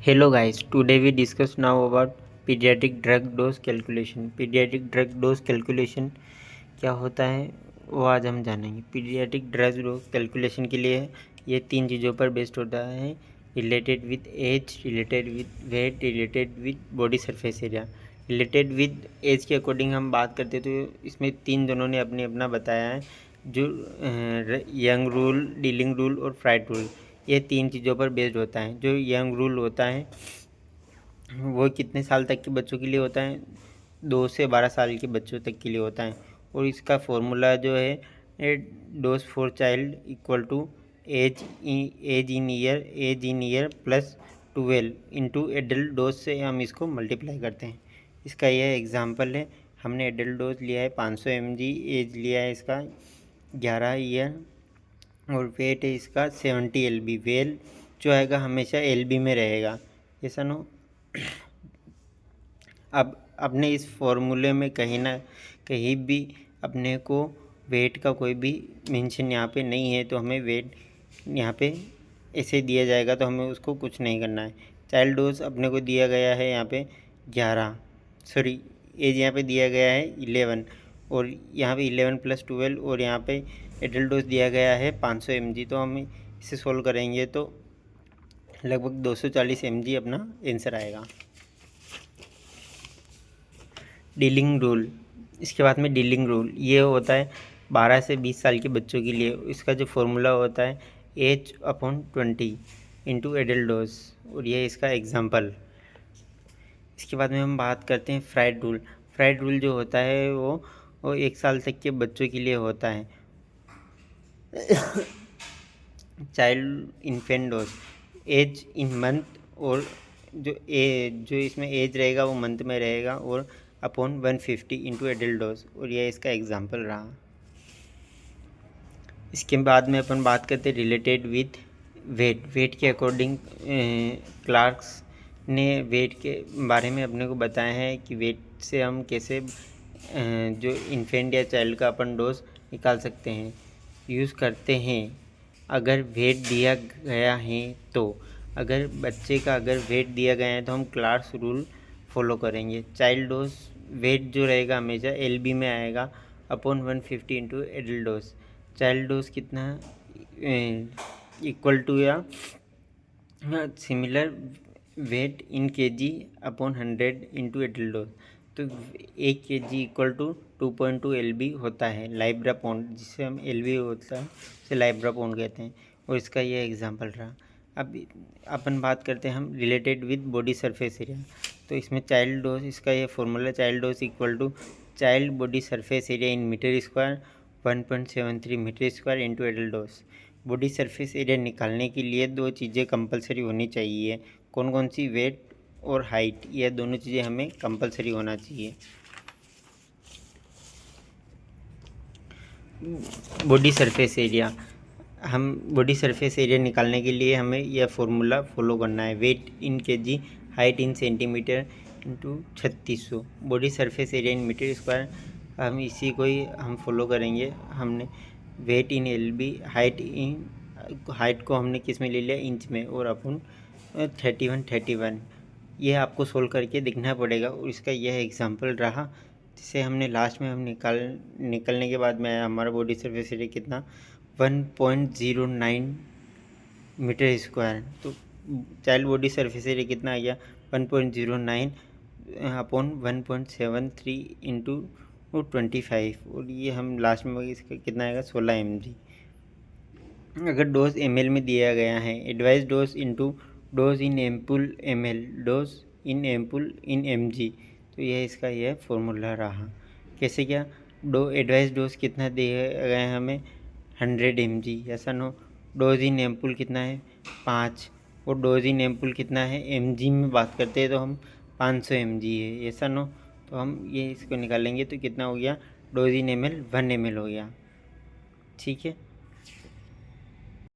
Hello guys, today we discuss now about pediatric drug dose calculation. Pediatric drug dose calculation क्या होता है वो आज हम जानेंगे। पीडियाट्रिक ड्रग डोज कैलकुलेशन के लिए ये 3 चीज़ों पर बेस्ड होता है। Related with age, related with weight, related with body surface area. Related with age के अकॉर्डिंग हम बात करते तो इसमें 3 जनों ने अपना बताया है, जो यंग रूल, डीलिंग रूल और फ्राइड रूल। ये 3 चीज़ों पर बेस्ड होता है। जो यंग रूल होता है वो कितने साल तक के बच्चों के लिए होता है? 2 से 12 साल के बच्चों तक के लिए होता है। और इसका फॉर्मूला जो है dose for child equal to age in year plus 12 into adult dose से हम इसको मल्टीप्लाई करते हैं। इसका यह एग्जांपल है। हमने एडल्ट डोज लिया है 500 mg, एज लिया है इसका 11 ईयर और वेट है इसका 70 lb। वेल जो आएगा हमेशा LB में रहेगा, ऐसा नो। अब अपने इस फॉर्मूले में कहीं ना कहीं भी अपने को वेट का कोई भी मेंशन यहाँ पे नहीं है, तो हमें वेट यहाँ पे ऐसे दिया जाएगा तो हमें उसको कुछ नहीं करना है। चाइल्ड डोज अपने को दिया गया है यहाँ पे 11, सॉरी एज यहाँ पे दिया गया है 11 और यहाँ पे 11 + 12 और यहाँ पे एडल्ट डोज दिया गया है 500 mg। तो हम इसे सोल्व करेंगे तो लगभग 240 mg अपना आंसर आएगा। डीलिंग रूल, इसके बाद में डीलिंग रूल ये होता है 12 से 20 साल के बच्चों के लिए। इसका जो फॉर्मूला होता है H/20 इंटू एडल्ट डोज, और ये इसका एग्जांपल। इसके बाद में हम बात करते हैं फ्राइड रूल। फ्राइड रूल जो होता है वो 1 साल तक के बच्चों के लिए होता है। Child infant dose, age in month, और जो इसमें एज रहेगा वो मंथ में रहेगा, और अपॉन 150 इंटू एडल्ट डोज, और यह इसका एग्जांपल रहा। इसके बाद में अपन बात करते हैं रिलेटेड विथ वेट। वेट के अकॉर्डिंग क्लार्क्स ने वेट के बारे में अपने को बताया है कि वेट से हम कैसे जो इन्फेंट या चाइल्ड का अपन डोज निकाल सकते हैं, यूज़ करते हैं। अगर वेट दिया गया है तो अगर बच्चे का अगर वेट दिया गया है तो हम क्लार्क्स रूल फॉलो करेंगे। चाइल्ड डोज वेट जो रहेगा हमेशा LB में आएगा, upon 150 into adult dose. Child dose कितना इक्वल टू या similar wait in kg upon 100 into adult dose. तो 1 kg इक्वल टू 2.2 LB होता है, लाइब्रा पॉन्ड, जिससे हम LB होता है उसे लाइब्रा पॉन्ड कहते हैं, और इसका यह एग्जांपल रहा। अब अपन बात करते हैं हम related with body surface area. तो इसमें चाइल्ड डोज, इसका ये formula child dose equal to child body surface area in metre square 1.73 metre square into adult dose. Body surface area निकालने के लिए 2 चीज़ें कंपलसरी होनी चाहिए। कौन कौन सी? वेट और हाइट, यह दोनों चीज़ें हमें कंपलसरी होना चाहिए। बॉडी सरफेस एरिया, हम बॉडी सरफेस एरिया निकालने के लिए हमें यह फॉर्मूला फॉलो करना है। Weight in kg, height in centimetre into 3600, body surface area in metre square. हम इसी को ही हम फॉलो करेंगे। हमने वेट इन LB, हाइट को हमने किस में ले लिया? इंच में, और अपन 31 ये आपको सोल्व करके दिखना पड़ेगा, और इसका यह एग्जांपल रहा, जिसे हमने लास्ट में हम निकलने के बाद में आया हमारा बॉडी सरफेस एरिया कितना? 1.09 मीटर स्क्वायर। तो चाइल्ड बॉडी सरफेस एरिया कितना आ गया? 1.09 अपॉन 1.73 इंटू 25, और ये हम लास्ट में इसका कितना आएगा? 16 mg। अगर डोज ml में दिया गया है, एडवाइस डोज इंटू डोज इन एम्पुल ml, डोज इन एम्पुल इन mg, तो यह इसका यह फॉर्मूला रहा। कैसे क्या? एडवाइस डोज कितना दिया गया है हमें? 100 mg, ऐसा नो। डोज इन एम्पुल कितना है? 5, और डोज इन एम्पुल कितना है? mg में बात करते हैं तो हम 500 mg है, ऐसा नो। तो हम ये इसको निकालेंगे तो कितना हो गया? डोज इन ml 1 ml हो गया, ठीक है।